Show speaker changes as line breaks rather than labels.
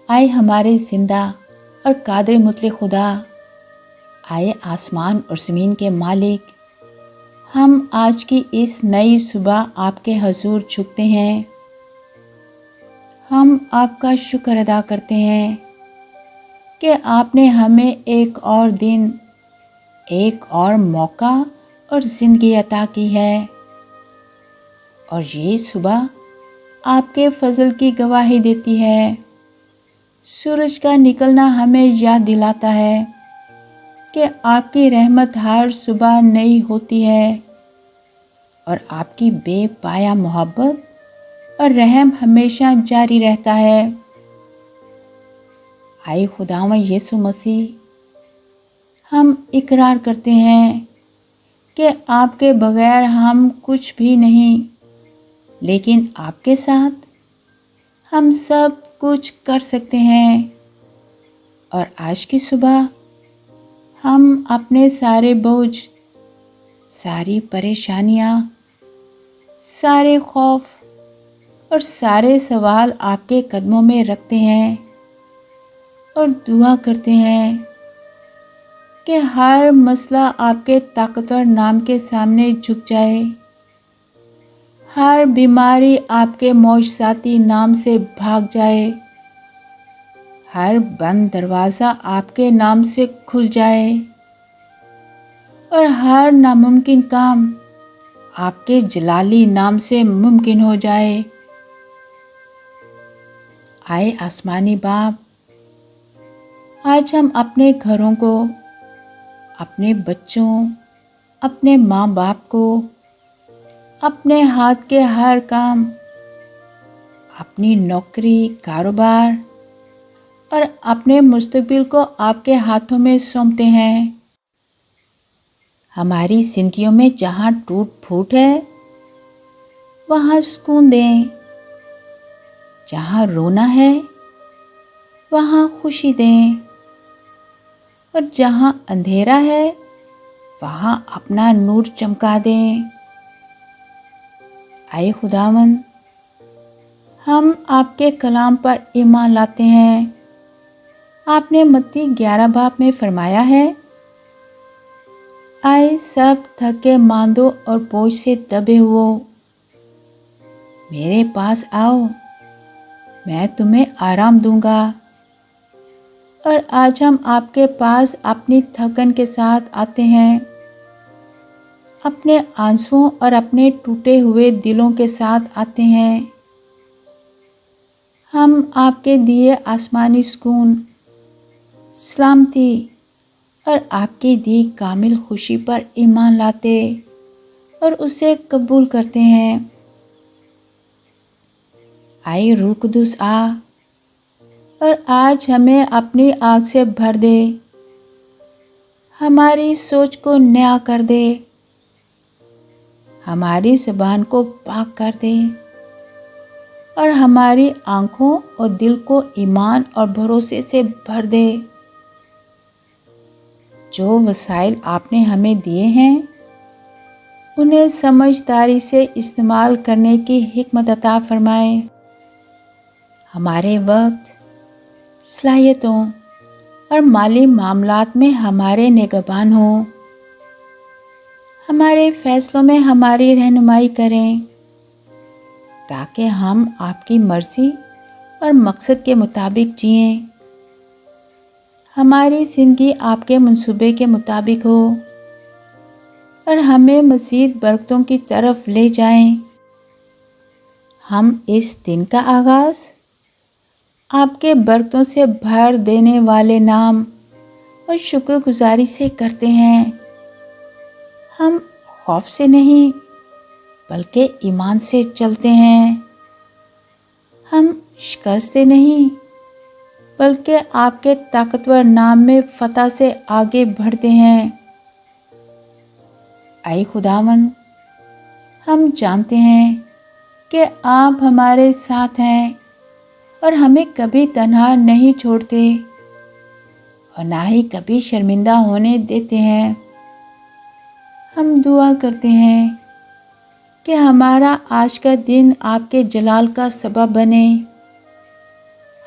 آئے ہمارے زندہ اور قادر مطلق خدا، آئے آسمان اور زمین کے مالک، ہم آج کی اس نئی صبح آپ کے حضور جھکتے ہیں۔ ہم آپ کا شکر ادا کرتے ہیں کہ آپ نے ہمیں ایک اور دن، ایک اور موقع اور زندگی عطا کی ہے، اور یہ صبح آپ کے فضل کی گواہی دیتی ہے۔ سورج کا نکلنا ہمیں یاد دلاتا ہے کہ آپ کی رحمت ہر صبح نئی ہوتی ہے، اور آپ کی بے پایہ محبت اور رحم ہمیشہ جاری رہتا ہے۔ آئے خداوند یسوع مسیح، ہم اقرار کرتے ہیں کہ آپ کے بغیر ہم کچھ بھی نہیں، لیکن آپ کے ساتھ ہم سب کچھ کر سکتے ہیں۔ اور آج کی صبح ہم اپنے سارے بوجھ، ساری پریشانیاں، سارے خوف اور سارے سوال آپ کے قدموں میں رکھتے ہیں اور دعا کرتے ہیں کہ ہر مسئلہ آپ کے طاقتور نام کے سامنے جھک جائے، ہر بیماری آپ کے معجزاتی نام سے بھاگ جائے، ہر بند دروازہ آپ کے نام سے کھل جائے، اور ہر ناممکن کام آپ کے جلالی نام سے ممکن ہو جائے۔ آئے آسمانی باپ، آج ہم اپنے گھروں کو، اپنے بچوں، اپنے ماں باپ کو، اپنے ہاتھ کے ہر کام، اپنی نوکری، کاروبار اور اپنے مستقبل کو آپ کے ہاتھوں میں سونپتے ہیں۔ ہماری زندگیوں میں جہاں ٹوٹ پھوٹ ہے، وہاں سکون دیں، جہاں رونا ہے وہاں خوشی دیں، اور جہاں اندھیرا ہے وہاں اپنا نور چمکا دیں۔ اے خداوند، ہم آپ کے کلام پر ایمان لاتے ہیں۔ آپ نے متی 11 باب میں فرمایا ہے، آئے سب تھکے ماندو اور بوجھ سے دبے ہوئو، میرے پاس آؤ، میں تمہیں آرام دوں گا۔ اور آج ہم آپ کے پاس اپنی تھکن کے ساتھ آتے ہیں، اپنے آنسوؤں اور اپنے ٹوٹے ہوئے دلوں کے ساتھ آتے ہیں۔ ہم آپ کے دیے آسمانی سکون، سلامتی اور آپ کی دی کامل خوشی پر ایمان لاتے اور اسے قبول کرتے ہیں۔ آئے روح قدس آ اور آج ہمیں اپنی آگ سے بھر دے، ہماری سوچ کو نیا کر دے، ہماری زبان کو پاک کر دے، اور ہماری آنکھوں اور دل کو ایمان اور بھروسے سے بھر دے۔ جو وسائل آپ نے ہمیں دیے ہیں، انہیں سمجھداری سے استعمال کرنے کی حکمت عطا فرمائے۔ ہمارے وقت، صلاحیتوں اور مالی معاملات میں ہمارے نگہبان ہوں، ہمارے فیصلوں میں ہماری رہنمائی کریں، تاکہ ہم آپ کی مرضی اور مقصد کے مطابق جئیں، ہماری زندگی آپ کے منصوبے کے مطابق ہو اور ہمیں مزید برکتوں کی طرف لے جائیں۔ ہم اس دن کا آغاز آپ کے برکتوں سے بھر دینے والے نام اور شکر گزاری سے کرتے ہیں۔ ہم خوف سے نہیں بلکہ ایمان سے چلتے ہیں، ہم شکست نہیں بلکہ آپ کے طاقتور نام میں فتح سے آگے بڑھتے ہیں۔ اے خداوند، ہم جانتے ہیں کہ آپ ہمارے ساتھ ہیں اور ہمیں کبھی تنہا نہیں چھوڑتے اور نہ ہی کبھی شرمندہ ہونے دیتے ہیں۔ ہم دعا کرتے ہیں کہ ہمارا آج کا دن آپ کے جلال کا سبب بنے،